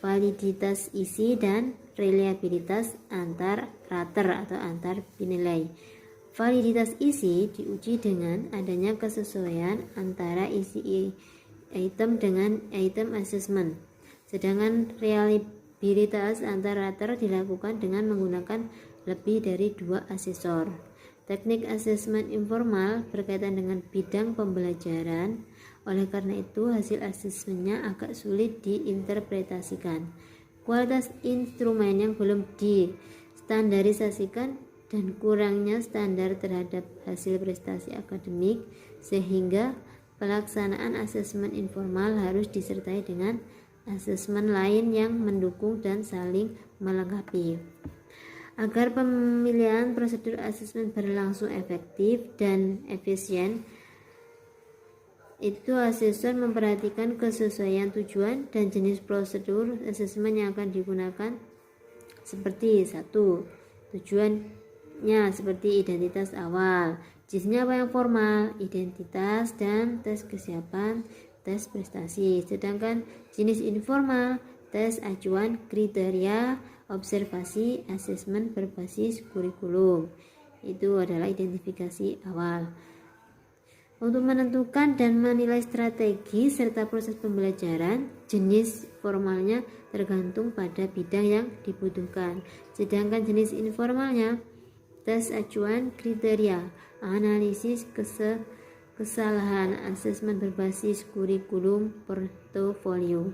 S1: validitas isi dan reliabilitas antar rater atau antar penilai. Validitas isi diuji dengan adanya kesesuaian antara isi item dengan item asesmen. Sedangkan reliabilitas antar rater dilakukan dengan menggunakan lebih dari 2 asesor. Teknik asesmen informal berkaitan dengan bidang pembelajaran, oleh karena itu hasil asesmennya agak sulit diinterpretasikan. Kualitas instrumen yang belum distandarisasikan dan kurangnya standar terhadap hasil prestasi akademik, sehingga pelaksanaan asesmen informal harus disertai dengan asesmen lain yang mendukung dan saling melengkapi. Agar pemilihan prosedur asesmen berlangsung efektif dan efisien, itu asesor memperhatikan kesesuaian tujuan dan jenis prosedur asesmen yang akan digunakan, seperti 1. Tujuannya seperti identitas awal, jenisnya apa yang formal, identitas, dan tes kesiapan, tes prestasi. Sedangkan jenis informal, tes acuan, kriteria, observasi, asesmen berbasis kurikulum. Itu adalah identifikasi awal. Untuk menentukan dan menilai strategi serta proses pembelajaran, jenis formalnya tergantung pada bidang yang dibutuhkan. Sedangkan jenis informalnya, tes acuan, kriteria, analisis kesalahan, asesmen berbasis kurikulum, portofolio.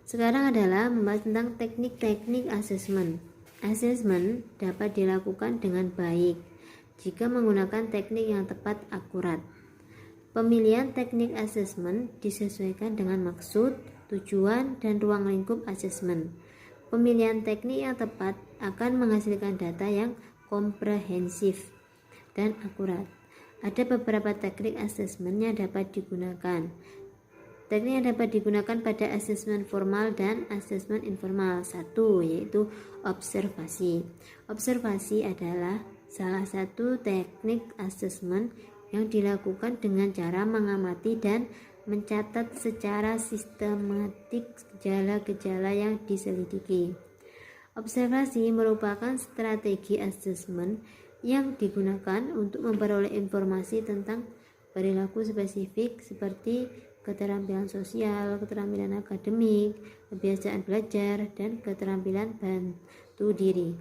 S1: Sekarang adalah membahas tentang teknik-teknik asesmen. Asesmen dapat dilakukan dengan baik jika menggunakan teknik yang tepat akurat. Pemilihan teknik asesmen disesuaikan dengan maksud, tujuan, dan ruang lingkup asesmen. Pemilihan teknik yang tepat akan menghasilkan data yang komprehensif dan akurat. Ada beberapa teknik asesmen yang dapat digunakan. Teknik yang dapat digunakan pada asesmen formal dan asesmen informal. 1. Yaitu observasi. Observasi adalah salah satu teknik asesmen yang dilakukan dengan cara mengamati dan mencatat secara sistematik gejala-gejala yang diselidiki. Observasi merupakan strategi asesmen yang digunakan untuk memperoleh informasi tentang perilaku spesifik seperti keterampilan sosial, keterampilan akademik, kebiasaan belajar, dan keterampilan bantu diri.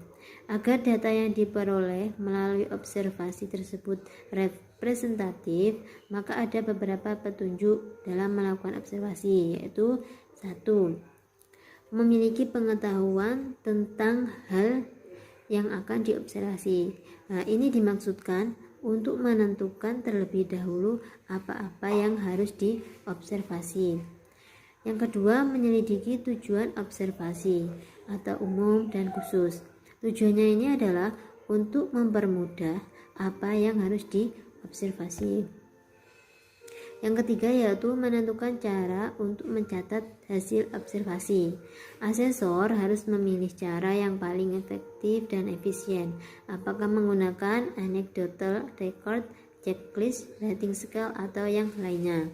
S1: Agar data yang diperoleh melalui observasi tersebut representatif, maka ada beberapa petunjuk dalam melakukan observasi, yaitu 1. memiliki pengetahuan tentang hal yang akan diobservasi. Nah, ini dimaksudkan untuk menentukan terlebih dahulu apa-apa yang harus diobservasi. Yang kedua, menyelidiki tujuan observasi atau umum dan khusus. Tujuannya ini adalah untuk mempermudah apa yang harus diobservasi. Yang ketiga yaitu menentukan cara untuk mencatat hasil observasi. Asesor harus memilih cara yang paling efektif dan efisien. Apakah menggunakan anecdotal record, checklist, rating scale, atau yang lainnya.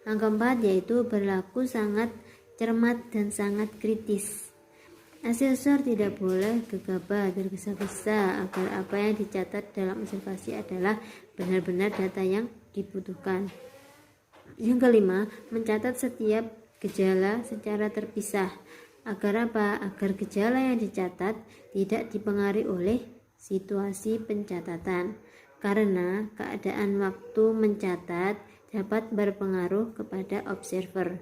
S1: Yang keempat yaitu berlaku sangat cermat dan sangat kritis. Asesor tidak boleh gegabah tergesa-gesa agar apa yang dicatat dalam observasi adalah benar-benar data yang dibutuhkan. Yang kelima, mencatat setiap gejala secara terpisah. Agar apa? Agar gejala yang dicatat tidak dipengaruhi oleh situasi pencatatan. Karena keadaan waktu mencatat dapat berpengaruh kepada observer.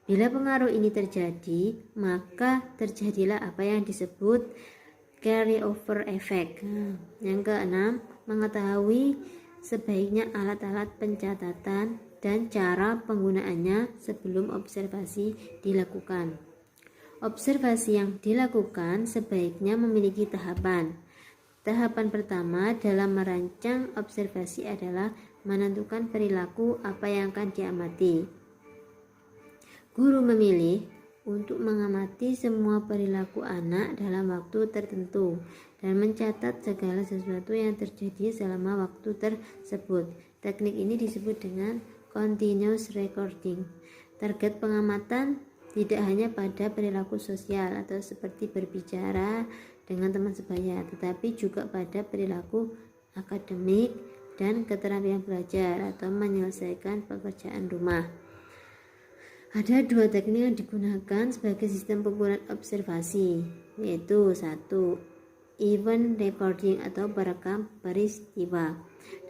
S1: Bila pengaruh ini terjadi, maka terjadilah apa yang disebut carryover effect. Yang keenam, mengetahui sebaiknya alat-alat pencatatan dan cara penggunaannya sebelum observasi dilakukan. Observasi yang dilakukan sebaiknya memiliki tahapan. Tahapan pertama dalam merancang observasi adalah menentukan perilaku apa yang akan diamati. Guru memilih untuk mengamati semua perilaku anak dalam waktu tertentu dan mencatat segala sesuatu yang terjadi selama waktu tersebut. Teknik ini disebut dengan continuous recording. Target pengamatan tidak hanya pada perilaku sosial atau seperti berbicara dengan teman sebaya, tetapi juga pada perilaku akademik dan keterampilan belajar atau menyelesaikan pekerjaan rumah. Ada dua teknik yang digunakan sebagai sistem penggunaan observasi, yaitu 1. Event recording atau perekam peristiwa.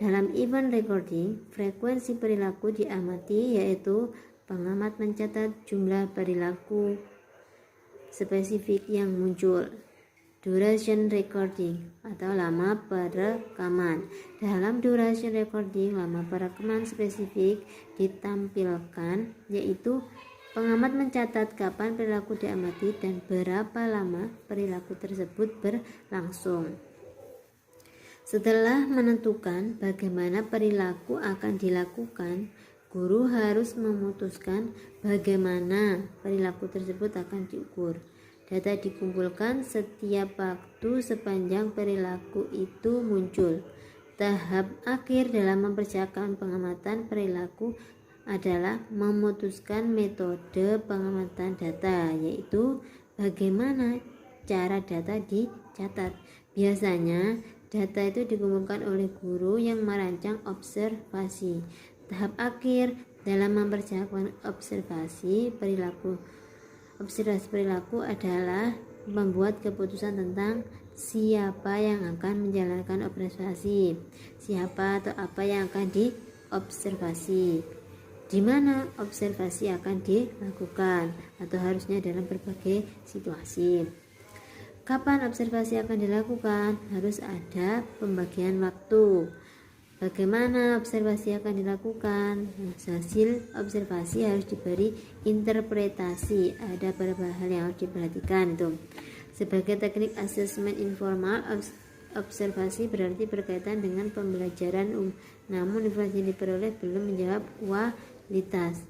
S1: Dalam event recording, frekuensi perilaku diamati, yaitu pengamat mencatat jumlah perilaku spesifik yang muncul. Duration recording atau lama perekaman. Dalam duration recording, lama perekaman spesifik ditampilkan, yaitu pengamat mencatat kapan perilaku diamati dan berapa lama perilaku tersebut berlangsung. Setelah menentukan bagaimana perilaku akan dilakukan, guru harus memutuskan bagaimana perilaku tersebut akan diukur. Data dikumpulkan setiap waktu sepanjang perilaku itu muncul. Tahap akhir dalam mempersiapkan pengamatan perilaku adalah memutuskan metode pengamatan data, yaitu bagaimana cara data dicatat. Biasanya data itu dikumpulkan oleh guru yang merancang observasi. Tahap akhir dalam mempersiapkan observasi perilaku adalah membuat keputusan tentang siapa yang akan menjalankan observasi, siapa atau apa yang akan diobservasi, di mana observasi akan dilakukan, atau harusnya dalam berbagai situasi. Kapan observasi akan dilakukan? Harus ada pembagian waktu. Bagaimana observasi akan dilakukan? Hasil observasi harus diberi interpretasi. Ada beberapa hal yang harus diperhatikan itu. Sebagai teknik asesmen informal, observasi berarti berkaitan dengan pembelajaran, namun informasi yang diperoleh belum menjawab kualitas.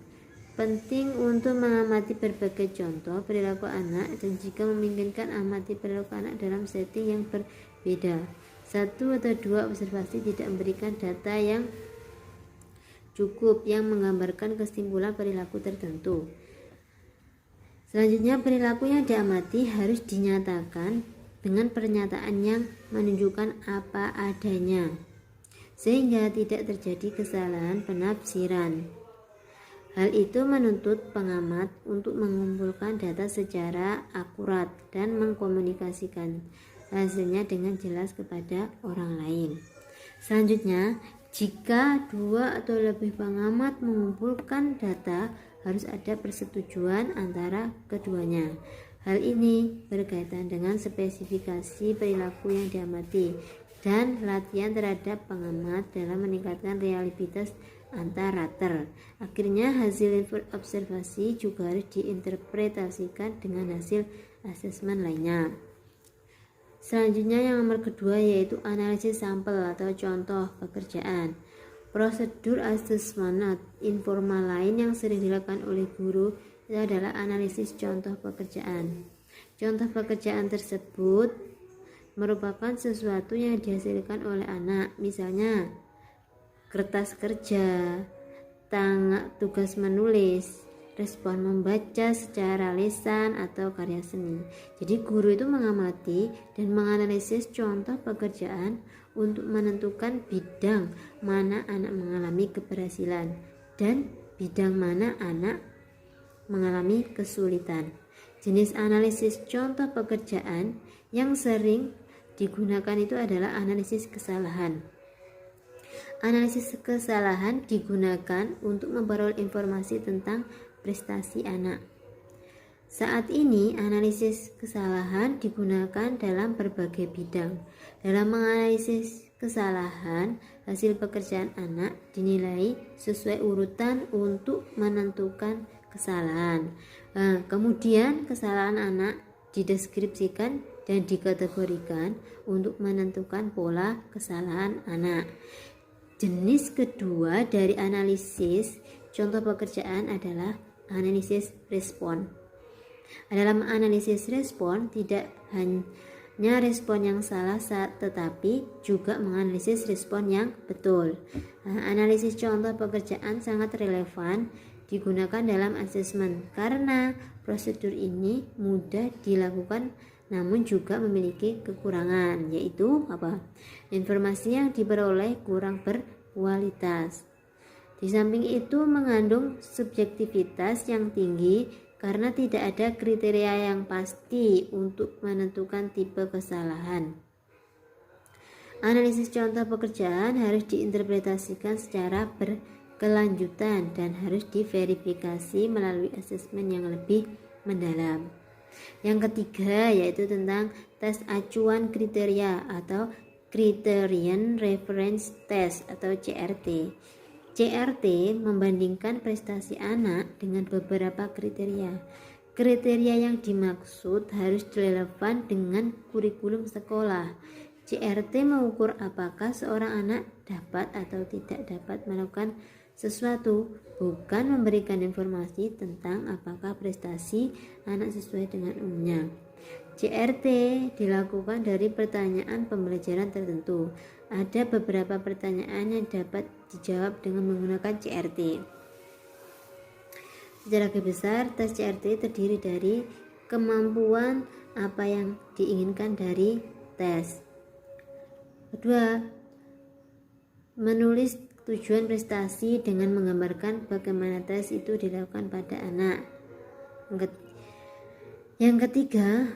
S1: Penting untuk mengamati berbagai contoh perilaku anak, dan jika memungkinkan amati perilaku anak dalam setting yang berbeda. 1 atau 2 observasi tidak memberikan data yang cukup yang menggambarkan kesimpulan perilaku tertentu. Selanjutnya, perilaku yang diamati harus dinyatakan dengan pernyataan yang menunjukkan apa adanya, sehingga tidak terjadi kesalahan penafsiran. Hal itu menuntut pengamat untuk mengumpulkan data secara akurat dan mengkomunikasikan hasilnya dengan jelas kepada orang lain. Selanjutnya, jika 2 atau lebih pengamat mengumpulkan data, harus ada persetujuan antara keduanya. Hal ini berkaitan dengan spesifikasi perilaku yang diamati dan latihan terhadap pengamat dalam meningkatkan reliabilitas antar rater. Akhirnya hasil observasi juga harus diinterpretasikan dengan hasil asesmen lainnya. Selanjutnya yang nomor kedua yaitu analisis sampel atau contoh pekerjaan. Prosedur asesmen informal lain yang sering dilakukan oleh guru itu adalah analisis contoh pekerjaan. Contoh pekerjaan tersebut merupakan sesuatu yang dihasilkan oleh anak, misalnya kertas kerja, tugas menulis, respon membaca secara lisan atau karya seni. Jadi guru itu mengamati dan menganalisis contoh pekerjaan untuk menentukan bidang mana anak mengalami keberhasilan dan bidang mana anak mengalami kesulitan. Jenis analisis contoh pekerjaan yang sering digunakan itu adalah analisis kesalahan. Analisis kesalahan digunakan untuk memperoleh informasi tentang prestasi anak. Saat ini analisis kesalahan digunakan dalam berbagai bidang. Dalam menganalisis kesalahan, hasil pekerjaan anak dinilai sesuai urutan untuk menentukan kesalahan. Kemudian kesalahan anak dideskripsikan dan dikategorikan untuk menentukan pola kesalahan anak. Jenis kedua dari analisis contoh pekerjaan adalah analisis respon. Dalam analisis respon tidak hanya respon yang salah tetapi juga menganalisis respon yang betul. Analisis contoh pekerjaan sangat relevan digunakan dalam asesmen karena prosedur ini mudah dilakukan namun juga memiliki kekurangan, yaitu informasi yang diperoleh kurang berkualitas. Di samping itu mengandung subjektivitas yang tinggi karena tidak ada kriteria yang pasti untuk menentukan tipe kesalahan. Analisis contoh pekerjaan harus diinterpretasikan secara berkelanjutan dan harus diverifikasi melalui asesmen yang lebih mendalam. Yang ketiga yaitu tentang tes acuan kriteria atau Criterion Reference Test atau CRT. CRT membandingkan prestasi anak dengan beberapa kriteria. Kriteria yang dimaksud harus relevan dengan kurikulum sekolah. CRT mengukur apakah seorang anak dapat atau tidak dapat melakukan sesuatu, bukan memberikan informasi tentang apakah prestasi anak sesuai dengan umumnya. CRT dilakukan dari pertanyaan pembelajaran tertentu. Ada beberapa pertanyaan yang dapat dijawab dengan menggunakan CRT. Secara besar, tes CRT terdiri dari kemampuan apa yang diinginkan dari tes. Kedua, menulis tujuan prestasi dengan menggambarkan bagaimana tes itu dilakukan pada anak. Yang ketiga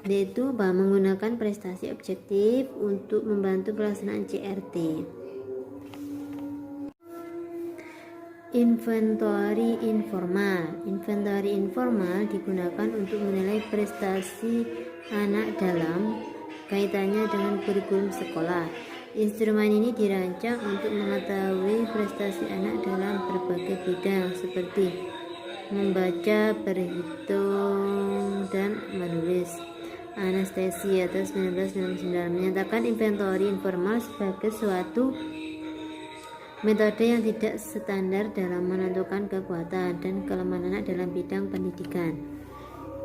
S1: yaitu menggunakan prestasi objektif untuk membantu pelaksanaan CRT. Inventory informal digunakan untuk menilai prestasi anak dalam kaitannya dengan kurikulum sekolah. Instrumen ini dirancang untuk mengetahui prestasi anak dalam berbagai bidang seperti membaca, berhitung, dan menulis. Anastasi atau 1999 menyatakan inventory informal sebagai suatu metode yang tidak standar dalam menentukan kekuatan dan kelemahan anak dalam bidang pendidikan.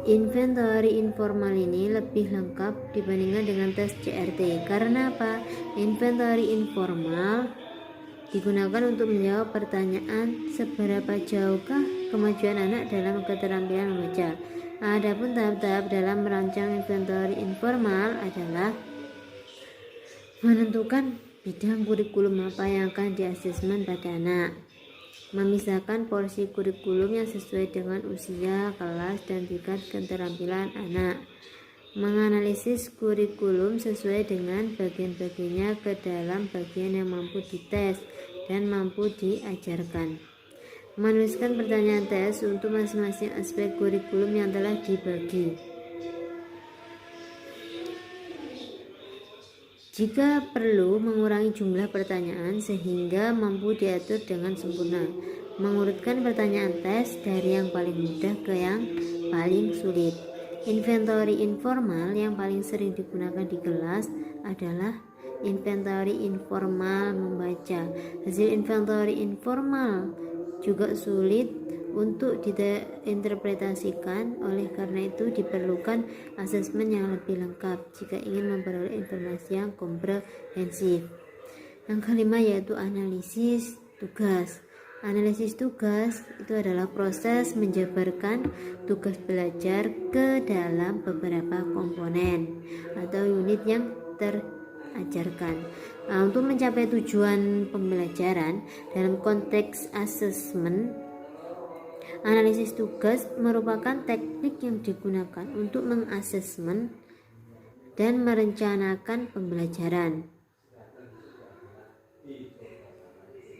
S1: Inventory informal ini lebih lengkap dibandingkan dengan tes CRT. Karena apa? Inventory informal digunakan untuk menjawab pertanyaan seberapa jauhkah kemajuan anak dalam keterampilan membaca. Adapun tahap-tahap dalam merancang inventory informal adalah menentukan bidang kurikulum apa yang akan diasesmen pada anak, memisahkan porsi kurikulum yang sesuai dengan usia, kelas, dan tingkat keterampilan anak, menganalisis kurikulum sesuai dengan bagian-bagiannya ke dalam bagian yang mampu dites dan mampu diajarkan, Menuliskan pertanyaan tes untuk masing-masing aspek kurikulum yang telah dibagi. Jika perlu, mengurangi jumlah pertanyaan sehingga mampu diatur dengan sempurna. Mengurutkan pertanyaan tes dari yang paling mudah ke yang paling sulit. Inventory informal yang paling sering digunakan di kelas adalah inventory informal membaca. Hasil inventory informal juga sulit untuk diinterpretasikan, oleh karena itu diperlukan asesmen yang lebih lengkap jika ingin memperoleh informasi yang komprehensif. Yang kelima yaitu analisis tugas. Analisis tugas itu adalah proses menjabarkan tugas belajar ke dalam beberapa komponen atau unit yang terajarkan. Untuk mencapai tujuan pembelajaran dalam konteks asesmen, analisis tugas merupakan teknik yang digunakan untuk mengasesmen dan merencanakan pembelajaran.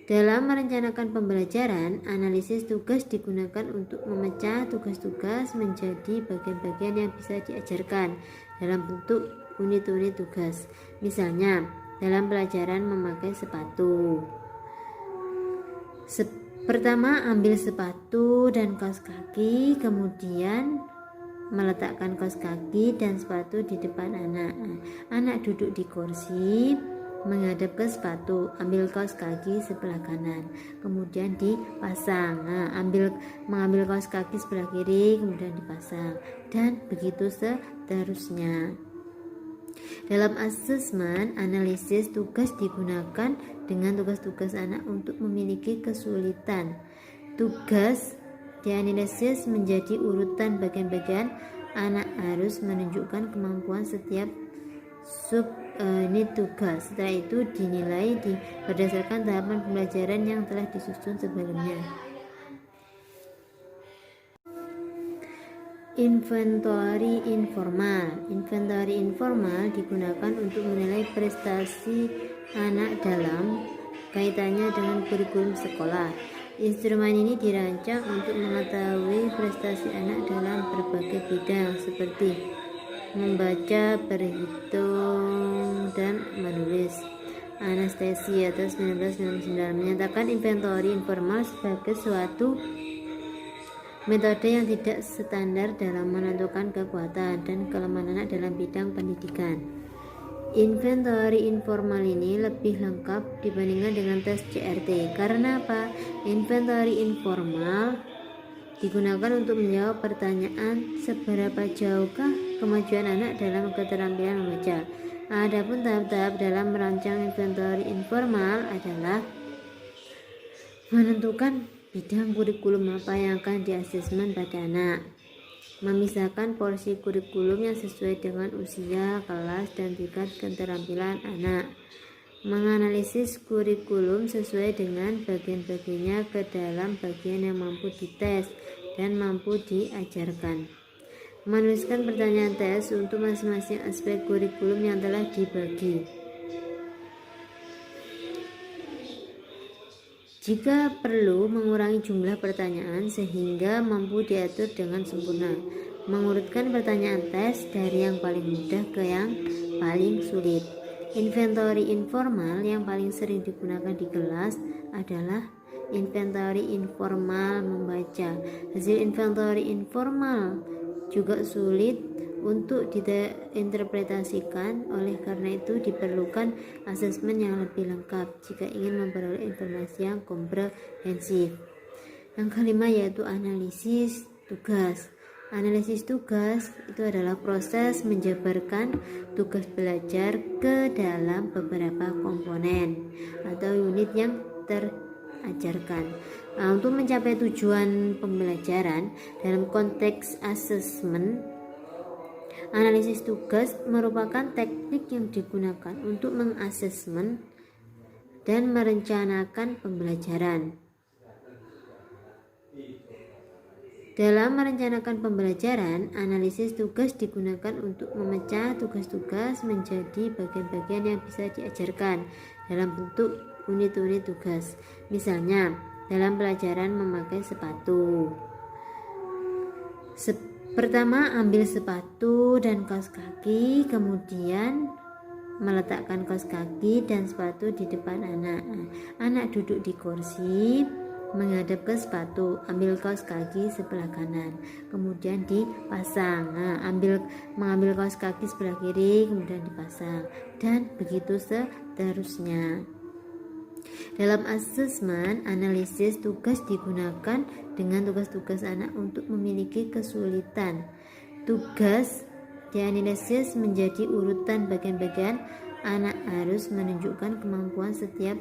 S1: Dalam merencanakan pembelajaran, analisis tugas digunakan untuk memecah tugas-tugas menjadi bagian-bagian yang bisa diajarkan dalam bentuk unit-unit tugas. Misalnya, dalam pelajaran memakai sepatu. Pertama, ambil sepatu dan kaos kaki, kemudian meletakkan kaos kaki dan sepatu di depan anak. Anak duduk di kursi menghadap ke sepatu, ambil kaos kaki sebelah kanan, kemudian dipasang. Mengambil kaos kaki sebelah kiri, kemudian dipasang, dan begitu seterusnya. Dalam asesmen, analisis tugas digunakan dengan tugas-tugas anak untuk memiliki kesulitan. Tugas dianalisis menjadi urutan bagian-bagian. Anak harus menunjukkan kemampuan setiap subunit tugas. Setelah itu dinilai berdasarkan tahapan pembelajaran yang telah disusun sebelumnya. Inventory informal. Inventory informal digunakan untuk menilai prestasi anak dalam kaitannya dengan kurikulum sekolah. Instrumen ini dirancang untuk mengetahui prestasi anak dalam berbagai bidang seperti membaca, berhitung, dan menulis. Anastasi atau 1999 menyatakan inventory informal sebagai suatu metode yang tidak standar dalam menentukan kekuatan dan kelemahan anak dalam bidang pendidikan. Inventory informal ini lebih lengkap dibandingkan dengan tes CRT. Karena apa? Inventory informal digunakan untuk menjawab pertanyaan seberapa jauhkah kemajuan anak dalam keterampilan membaca. Adapun tahap-tahap dalam merancang inventory informal adalah menentukan bidang kurikulum apa yang akan diasesmen pada anak, memisahkan porsi kurikulum yang sesuai dengan usia, kelas, dan tingkat keterampilan anak, menganalisis kurikulum sesuai dengan bagian-bagiannya ke dalam bagian yang mampu dites dan mampu diajarkan, menuliskan pertanyaan tes untuk masing-masing aspek kurikulum yang telah dibagi. Jika perlu, mengurangi jumlah pertanyaan sehingga mampu diatur dengan sempurna. Mengurutkan pertanyaan tes dari yang paling mudah ke yang paling sulit. Inventory informal yang paling sering digunakan di kelas adalah inventory informal membaca. Hasil inventory informal juga sulit untuk diinterpretasikan, oleh karena itu diperlukan asesmen yang lebih lengkap jika ingin memperoleh informasi yang komprehensif. Yang kelima yaitu analisis tugas. Analisis tugas itu adalah proses menjabarkan tugas belajar ke dalam beberapa komponen atau unit yang terajarkan. Untuk mencapai tujuan pembelajaran dalam konteks asesmen, analisis tugas merupakan teknik yang digunakan untuk mengasesmen dan merencanakan pembelajaran. Dalam merencanakan pembelajaran, analisis tugas digunakan untuk memecah tugas-tugas menjadi bagian-bagian yang bisa diajarkan dalam bentuk unit-unit tugas. Misalnya, dalam pelajaran memakai sepatu. Pertama, ambil sepatu dan kaos kaki, kemudian meletakkan kaos kaki dan sepatu di depan anak. Anak duduk di kursi menghadap ke sepatu, ambil kaos kaki sebelah kanan, kemudian dipasang. Mengambil kaos kaki sebelah kiri, kemudian dipasang, dan begitu seterusnya. Dalam asesmen analisis, tugas digunakan dengan tugas-tugas anak untuk memiliki kesulitan. Tugas dianalisis menjadi urutan bagian-bagian. Anak harus menunjukkan kemampuan setiap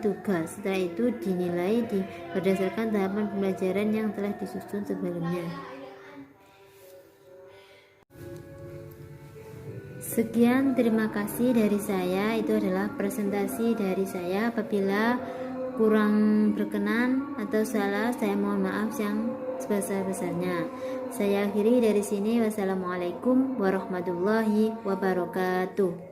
S1: tugas. Setelah itu dinilai berdasarkan tahapan pembelajaran yang telah disusun sebelumnya. Sekian, terima kasih dari saya. Itu adalah presentasi dari saya. Apabila kurang berkenan atau salah, saya mohon maaf yang sebesar-besarnya. Saya akhiri dari sini. Wassalamualaikum warahmatullahi wabarakatuh.